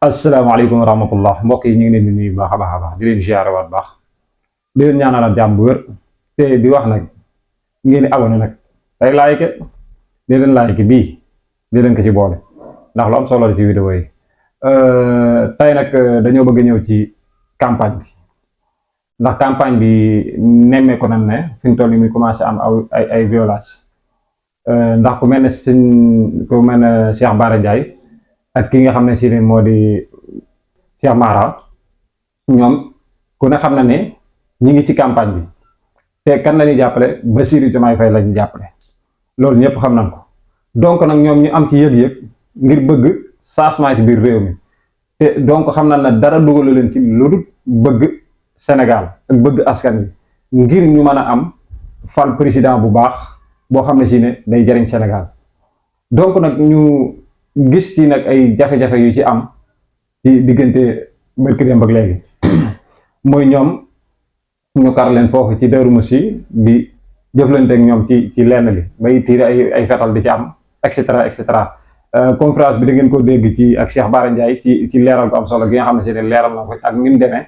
asalaamaaleykum wa rahmatullah mbokk yi ñu ngi leen di nuyu baax a baax a baax di leen ziare waat baax di leen ñaanal jàmm bu wér te di wax nag ngeen di abonné nag tey like di leen like bii di leen ko ci boole ndax lu am solo la ci vidéo yi tey nag dañoo bëgg ñëw ci campagne bi ndax campagne bi nemmeeku nañ ne fi mu toll nii muy commencé am ay violence ndax ku mel ne Cheikh Bara Ndiaye ak ki nga xam ne si ne moo di Cheikh Mara ñoom ku ne xam na ne ñi ngi ci campagne bi te kan la ñuy jàppale Bassirou Diomaye Faye la ñu jàppale loolu ñëpp xam nañ ko donc nag ñoom ñu am ci yëg-yëg ngir bëgg changement ci biir réew mi te donc xam nañ ne dara dugalu leen ci lu dul bëgg Sénégal ak bëgg askan wi ngir ñu mën a am fal président bu baax boo xam ne si ne day jariñ Sénégal donc nag ñu gis ci nag ay jafe-jafe yu ci am ci diggante barki démb ak léegi mooy ñoom ñu kar leen foofu ci Darou Moussi di jëflante ak ñoom ci lenn li bay tiire ay fetal di ci am et cetera conférence bi da ngeen ko dégg ci ak Cheikh Bara Ndiaye ci leeral ko am solo gi nga xam ne si ne leeral na ko ak ni mu demee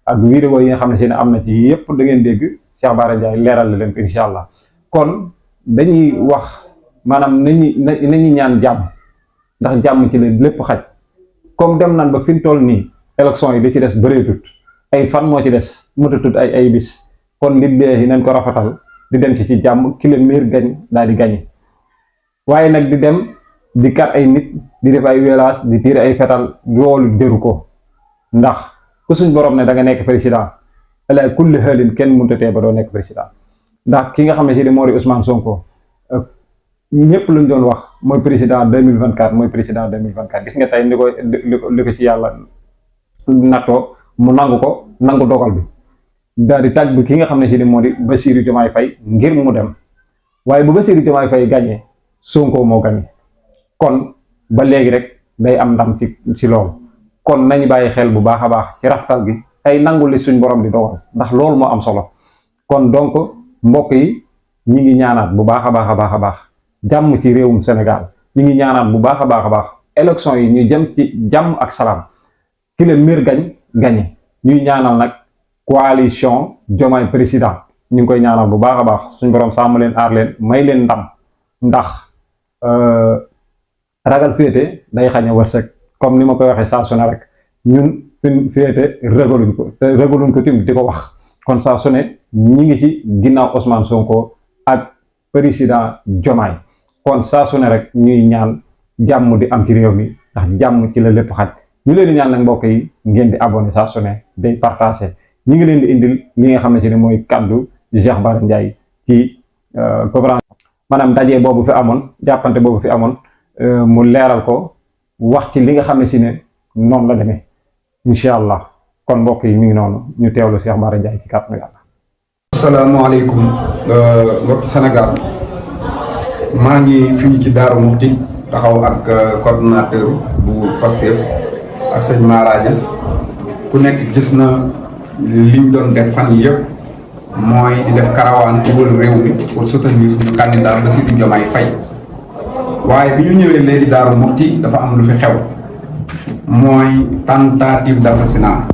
ak vidéo yi nga xam ne si ne am na ci yëpp da ngeen dégg Cheikh Bara Ndiaye leeral la leen ko incha allah kon dañuy wax maanaam nañu ñaan jàmm ndax jàmm ci la lépp xaj comme dem nan ba fi mu toll nii élection yi di ci des bëreetut ay fan moo ci des mutatut ay bis kon liggéey nañ ko rafetal di dem ci jàmm ki leen meer gañ daal di gañe waaye nag di dem di kat ay nit di def ay violence di tiir ay fetal loolu jëru ko ndax ku suñ borom ne da nga nekk président ala kulli xaalin kenn mënutatee ba doo nekk président ndax ki nga xam ne si di moo di Ousmane Sonko ñëpp luñ doon wax mooy président 2024 mooy président 2024 gis nga tey li ko ci yàlla nattoo mu nangu dogal bi daal di tàgg bi ki nga xam ne si ni moo di Bassirou Diomaye Faye ngir mu dem waaye bu Bassirou Diomaye Faye gagné Sonko moo gagné kon ba léegi rek day am ndam ci loolu kon nañu bàyyi xel bu baax a baax ci rafetal gi tey nangu li suñ borom di dogal ndax loolu moo am solo kon donc mbokk yi ñi ngi ñaanaat bu baax a baax jàmm ci réewum Sénégal ñi ngi ñaanaat bu baax a baax élection yi ñu jëm ci jàmm ak salaam ki leen miir gañe ñuy ñaanal nag coalition Diomaye président ñu ngi koy ñaanal bu baax a baax suñ borom sàmm leen aar leen may leen ndam ndax ragal féete day xañe wërsëg comme ni ma koy waxee saa su ne rek ñun fin féete ragaluñ ko tim di ko wax kon saa su ne ñi ngi ci ginnaaw Ousmane Sonko ak président Diomaye kon saa su ne rek ñuy ñaan jàmm di am ci réew mi ndax jàmm ci la lépp xaj ñu leen di ñaan nag mbokk yi ngeen di abonné saa su ne day partagé ñi ngi leen di indil li nga xam ne si ne mooy kaddu Cheikh Bara Ndiaye ci conférence maanaam daje boobu fi amoon jàppante boobu fi amoon mu leeral ko wax ci li nga xam ne si ne noonu la demee incha allah kon mbokk yi mi ngi noonu ñu teewlu Cheikh Bara Ndiaye ci kàttanu yàlla. asalaamaaleykum mbokki Sénégal maa ngi fii ci Darou Mouhty taxaw ak coordonnateur bu Pastef ak sëñ Mara Niass ku nekk gis na liñ doon def fan yi yëpp mooy di def karawaan ci wër réew mi pour soutenir suñu candidat Bassirou Diomaye Faye waaye bi ñu ñëwee léegi Darou Mouhty dafa am lu fi xew mooy tentative d'assassinat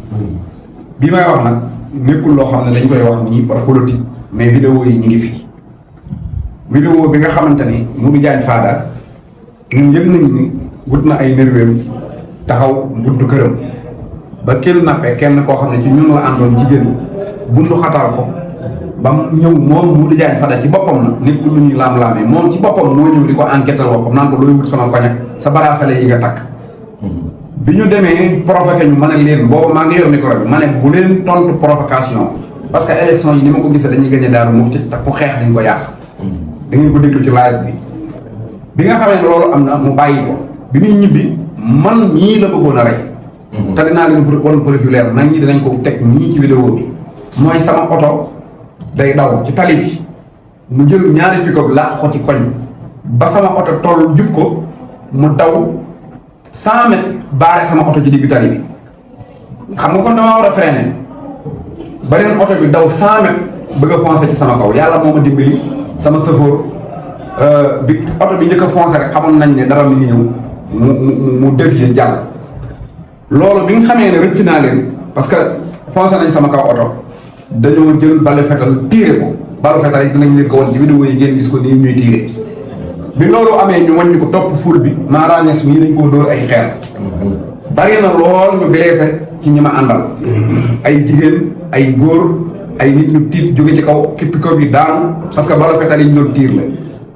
bi may wax nag nekkul loo xam ne dañ koy wax nii par politique mais vidéo yi ñu ngi fi vidéo bi nga xamante ni Modou Diagne Fada ñun yëg nañ ni wut na ay nerveem taxaw buntu këram ba kidnappé kenn koo xam ne ci ñun la àndoon jigéen bundu xatal ko ba mu ñëw moom Modou Diagne Fada ci boppam nag nekkul lu ñuy laam-laamee moom ci boppam moo ñëw di ko enquêter boppam naan ko looy wut sama koñ ak sa baraasale yi nga takk bi ñu demee provoqué ñu ma ne leen boobu maa ngi yor micro bi ma ne bu leen tontu provocation parce que élection yi ni ma ko gisee dañuy gagné Darou Mouhty te ku xeex dañ ko yàq da ngeen ko déglu ci live bi nga xamee ne loolu am na mu bàyyi ko bi muy ñibbi man ñii la bëggoon a rey te dinaa leen wan preuve leer nag ñi dinañ ko teg ñii ci vidéo bi mooy sama oto day daw ci tali bi mu jël ñaari pick-up làq ko ci koñ ba sama oto toll jub ko mu daw 100 mètres baare sama oto ci digg tali bi xam nga kon damaa war a freiner beneen oto bi daw 100 mètres bëgg a foncer ci sama kaw yàlla moo ma dimbali sama sëfoor bi oto bi njëkk a foncer rek xamoon nañ ne dara mi ngi ñëw mu dévier jàll loolu bi nga xamee ne rëcc naa leen parce que foncé nañ sama kaw oto dañoo jël balu fetal tiire ko balu fetal yi dinañ leen ko wan ci vidéo yi ngeen gis ko nii ñuy tiire bi loolu amee ñu wàññi ko topp ful bi Mara Niass mii dañ koo dóor ay xeer bari na lool ñu blessé ci ñi ma àndal ay jigéen ay góor ay nit ñu tiit jóge ci kaw kippi kaw bi daanu parce que balu fetal yi ñu doon tiir la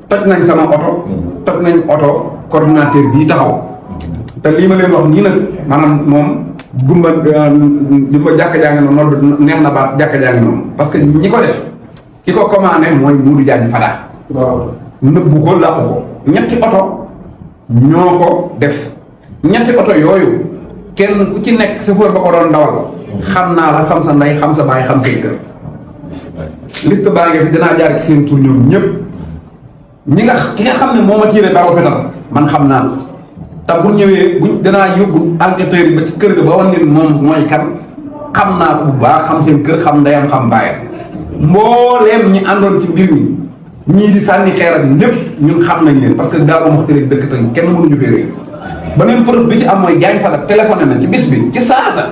toj nañ sama oto toj nañ oto coordinateur bii taxaw te lii ma leen wax nii nag maanaam moom gumba di ko jàkka jaa ngi noonu noonu neex na baat jàkka jaa ngi noonu parce que ñi ko def ki ko commandé mooy Modou Diagne Fada nëbbu ko làqu ko ñetti oto ñoo ko def ñetti oto yooyu kenn ku ci nekk chauffeur ba ko doon dawal xam naa la xam sa ndey xam sa baay xam seen kër liste baa ngi fi dinaa jaar ci seen tur ñoom ñëpp ki nga xam ne moo ma tiire baro fetal man xam naa ko te bu ñëwee bu danaa yóbbu enquêteurs yi ba ci kër ga ba wan leen moom mooy kan xam naa ko bu baax xam seen kër xam ndeyam xam baayam mbooleem ñi àndoon ci mbir mi ñii di sànni xeer ak lépp ñun xam nañ leen parce que Darou Mouhty lañ dëkk te kenn mënuñu fee réer beneen preuve bi ci am mooy Diagne Fada téléphoné na ci bis bi ci saasa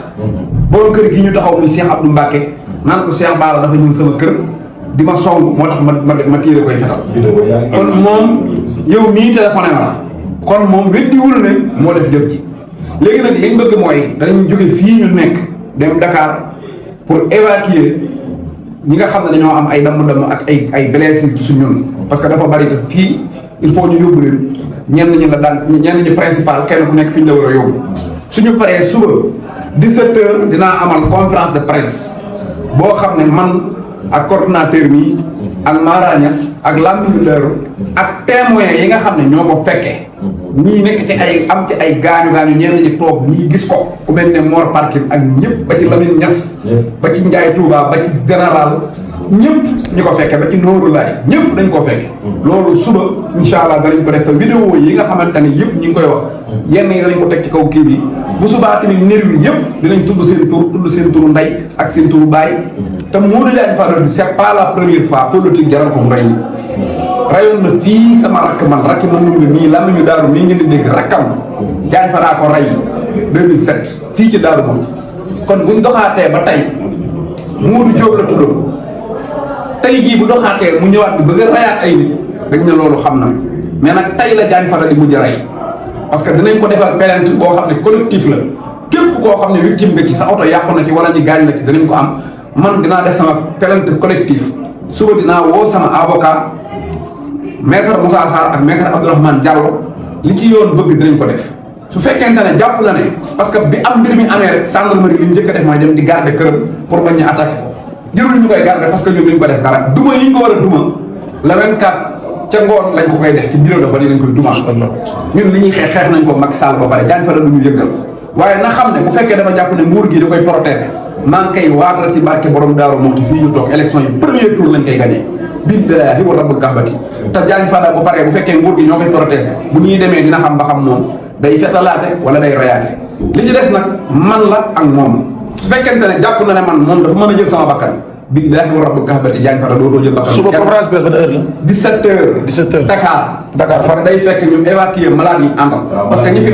borom kër gi ñu taxaw muy Cheikh Abdou Mbacke naan ko Cheikh Bara dafa ñëw sama kër di ma song moo tax ma tiire koy fetal kon moom yow mii téléphoné na la kon moom weddiwul ne moo def jëf ji léegi nag liñ bëgg mooy danañ jóge fii ñu nekk dem Dakar pour évacuer ñi nga xam ne dañoo am ay damm-damm ak ay blessures ci ñun parce que dafa bari te fii il faut ñu yóbbu leen ñenn ñi la daan ñenn ñi principal kenn ku nekk fi ñu la war a yóbbu suñu paree suba 17h dinaa amal conférence de presse boo xam ne man ak coordinateur mi ak Mara Niass ak Lamine Leer ak témoins yi nga xam ne ñoo ko fekkee ñii nekk ci ay am ci ay gaañu ñenn ñi toog ñii gis ko ku mel ne Mor Parkin ak ñëpp ba ci Lamine Niass ba ci Ndiaye Touba ba ci général ñëpp ñu ko fekkee ba ci Nooru Laay ñëpp dañ koo fekke loolu suba incha allah danañ ko def te vidéo yi nga xamante ne yëpp ñu ngi koy wax yenn yi danañ ko teg ci kaw kii bi bu subaa tamit nér wi yëpp dinañ tudd seen turu ndey ak seen turu baay te Modou Diagne Fada bi c'est pas la première fois politique jaral ko mu rey rayoon na fii sama rakk man rakki ma numbi mii lan nañu daaru mii ngeen di dégg rakkam Diagne Fada ko rey 2007 fii ci Darou Mouhty kon buñ doxaatee ba tey Modou Diop la tuddoon tey jii bu doxaatee mu ñëwaat bi bëgg a rayaat ay nit dañ ne loolu xam na mais nag tey la Diagne Fada di mujj a rey parce que dinañ ko defal plainte boo xam ne collectif la képp koo xam ne victime nga ci sa oto yàqu na ci wala ñu gaañ la ci danañ ko am man dinaa def sama plainte collectif suba dinaa woo sama avocat maître Moussa Sarr ak maître Abdourahmane Diallo li ci yoon bëgg dinañ ko def su fekkente ne jàpp la ne parce que bi am mbir mi amee rek gendarmerie li ñu njëkk a def mooy dem di garder këram pour bañ ñu attaqué ko jërul ñu koy garder parce que ñoom dañu ko def dara duma yi ñu ko war a duma le 24 ca ngoon lañ ko koy def ci bureau de vote yi lañ koy duma ñun li ñuy xeex nañ ko Macky Sall ba pare Diagne Fada du ñu yëngal waaye na xam ne bu fekkee dafa jàpp ne nguur gi da koy protéger maa ngi koy waatal ci barke borom Darou Mouhty fii ñu toog élection yi premier tour lañ koy gagné billahi wa rabbul kaabati te Diagne Fada bu paree bu fekkee nguur gi ñoo koy protéger bu ñuy demee dina xam ba xam moom day fetalaate wala day rayaate li ci des nag man la ak moom su fekkente ne jàpp na ne man moom dafa mën a jël sama bakkan billahi wa rabbul kaabati Diagne Fada dootoo jël bakkan suba conférence presse ban heure la 17h 17h Dakar fa day fekk ñu évacuer malade yi àndal parce que ñi fi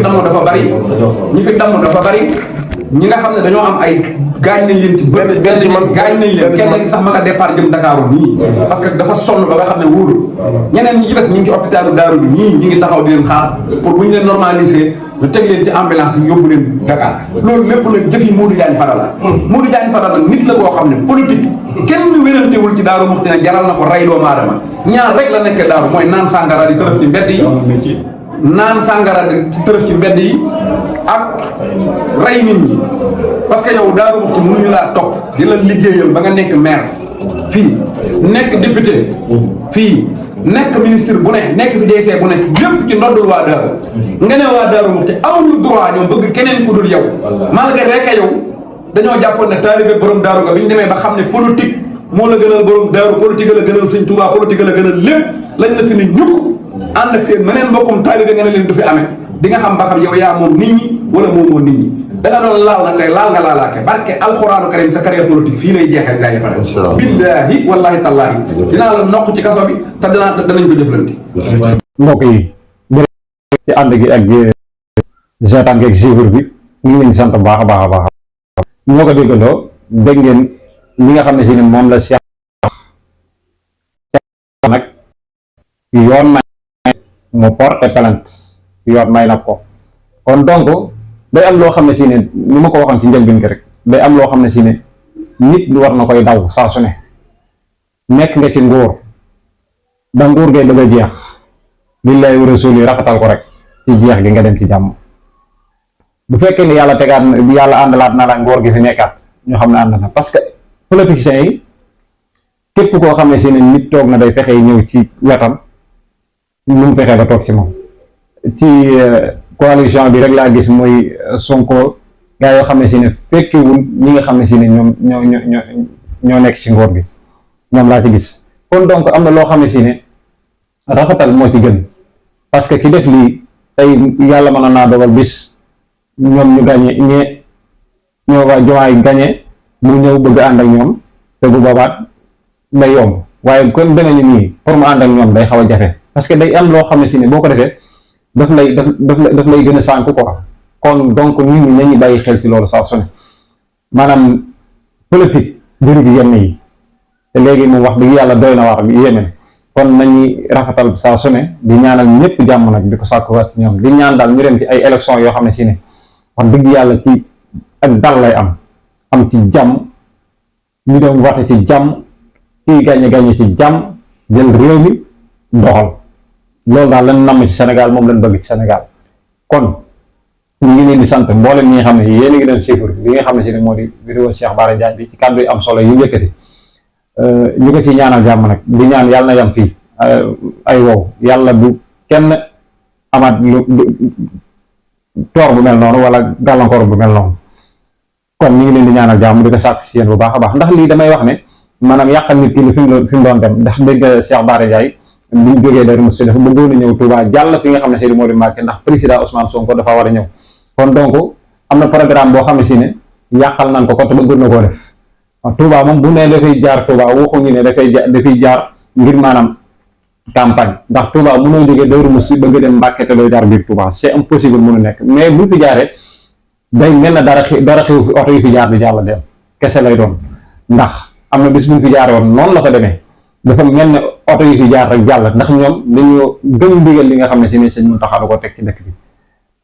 damm dafa bari ñi nga xam ne dañoo am ay gaañ nañ leen ci benn ci man gaañ nañ leen kenn sax ma nga départ jëm Dakar nii parce que dafa sonn ba nga xam ne wóorul ñeneen ñi ci des ñi ngi ci hôpitalu Daaru bi ñii ñi ngi taxaw di leen xaar pour bu ñu leen normaliser ñu teg leen ci ambulance yi yóbbu leen Dakar loolu lépp nag jëf yi Modou Diagne Fada la Modou Diagne Fada nag nit la koo xam ne politique kenn wérantewul ci Darou Mouhty ne jaral na ko rey doomu aadama ñaar rek la nekkee Daaru mooy naan sàngara di tërëf ci mbedd yi naan sàngara ci tërëf ci mbedd yi ak rey nit ñi parce que yow Darou Mouhty mënuñu laa topp di la liggéeyal ba nga nekk maire fii nekk député fii nekk ministre bu ne nekk fi DC bu nekk lépp ci ndoddul waa Daaru nga ne waa Darou Mouhty amuñu droit ñoom bëgg keneen ku dul yow malgré rek yow dañoo jàppoon ne taalibe borom Daaru nga bi ñu demee ba xam ne politique moo la gënal borom Daaru politique la gënal Sëñ Tuubaa politique la gënal lépp lañ la fi ne ñukk ànd ak seen meneen mbokkum taalibe nga ne leen du fi amee di nga xam ba xam yow yaa moom nit ñi wala moomoo nit ñi da nga doon laal nag tey laal nga laalaake barke alxuraanu karim sa carrière politique fii lay jeexee Diagne Fada billaahi wallaahi tallaahi dinaa la nokk ci kaso bi te danañ ko jëflante mbokk yi ci ànd gi ak seetaan gi ak suivre bi ñu ngi leen di sant bu baax a baax a baax. ñoo ko déggandoo dégg ngeen li nga xam ne si ne moom la Cheikh nag yoon may mu porte plainte yoon may nag ko kon donc day am loo xam ne si ne ni ma ko waxoon ci njëlbéen gi rek day am loo xam ne si ne nit war na koy daw saa su ne. nekk nga ci nguur ba nguur gay bëgg a jeex lillahi wa rasuli rafetal ko rek ci jeex gi nga dem ci jàmm. bu fekkee ni yàlla tegaat yàlla àndalaat na la nguur gi fi nekkaat ñu xam ne ànd na parce que politiciens yi képp koo xam ne si ne nit toog na day fexe ñëw ci wetam lu mu fexee ba toog ci moom. ci coalition bi rek laa gis mooy Sonko gaa yoo xam ne si ne fekkewul ñi nga xam ne si ne ñoom ñoo nekk ci nguur gi ñoom laa ci gis. kon donc am na loo xam ne si ne rafetal moo ci gën parce que ki def lii tey yàlla mën naa dogal bis ñoom ñu gañe ñoo waa Diomaye gañe mu ñëw bëgg ànd ak ñoom te bu boobaat day yomb waaye kon demee ni nii pour mu ànd ak ñoom day xaw a jafe parce que day am loo xam ne si ne boo ko defee daf lay gën a sànku quoi. kon donc nit ñi nañu bàyyi xel ci loolu saa su ne maanaam politique jëri bi yenn yi te léegi moom wax dëgg yàlla doy na waar bi yéeme kon nañuy rafetal saa su ne di ñaanal ñëpp jàmm nag di ko sàkkuwaat ci ñoom di ñaan daal ñu dem ci ay élection yoo xam ne si ne wax dëgg yàlla ci ak dal lay am ci jàmm ñu dem wate ci jàmm kii gàññe ci jàmm jël réew mi doxal loolu daal lañ namm ci Sénégal moom lañ bëgg ci Sénégal. kon ñu ngi leen di sant mboolem ñi nga xam ne yéen a ngi doon suivre li nga xam ne si ne moo di vidéo Cheikh Bara Ndiaye bi ci kàddu yi am solo yu yëkkati ñu ko ci ñaanal jàmm nag di ñaan yàlla na yam fii ay wow yàlla du kenn amaat lu toor bu mel noonu wala gàllankoor bu mel noonu. kon ñu ngi leen di ñaanal jàmm di ko sàkk ci yéen bu baax a baax ndax lii damay wax ne maanaam yàqal nit ki fi mu doon dem ndax dégg nga Cheikh Bara Ndiaye bi ñu jógee Darou Mouhty dafa bëggoon a ñëw Touba jàll fi nga xam ne si moo di Mbacké ndax président Ousmane Sonko dafa war a ñëw. kon donc am na programme boo xam ne si ne yàqal nañ ko te bëggoon na koo def Touba moom bu ne dafay jaar Touba waxuñu ne dafay jaar ngir maanaam campagne ndax Touba mënoo jógee Darou Mouhty bëgg dem Mbacké te doo jaar biir Touba c'est impossible mënu nekk mais bu fi jaaree day mel na dara xew fi oto yi fi jaar di jàll dem kese lay doon ndax am na bis bu ñu fi jaaree woon noonu la ko demee dafa mel ne oto yi fi jaar rek jàll ndax ñoom dañoo gëm ndigal li nga xam ne si ne sëñ Mountakha da koo teg ci dëkk bi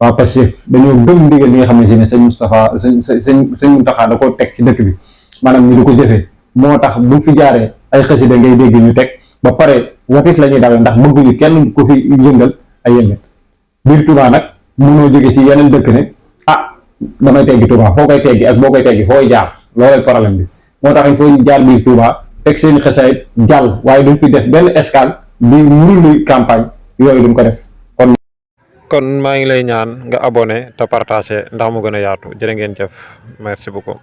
waaw parce que dañoo gëm ndigal li nga xam ne si ne sëñ Mountakha da koo teg ci dëkk bi maanaam ñu di ko jëfee moo tax buñ fi jaaree ay xasida ngay dégg ñu teg ba pare watit la ñuy dawee ndax bëgguñu kenn ku fi yëngal ay yëngal biir Touba nag mënoo jóge ci yeneen dëkk ne damay teggi Touba foo koy teggi ak boo koy teggi fooy jaar loolay problème bi moo tax il faut ñu jaar biir Touba teg seen xasaayit jàll waaye duñ fi def benn escale di murlu campagne yooyu duñ ko def. kon maa ngi lay ñaan nga abonné te partagé ndax mu gën a yaatu jërë ngeen jëf merci beaucoup.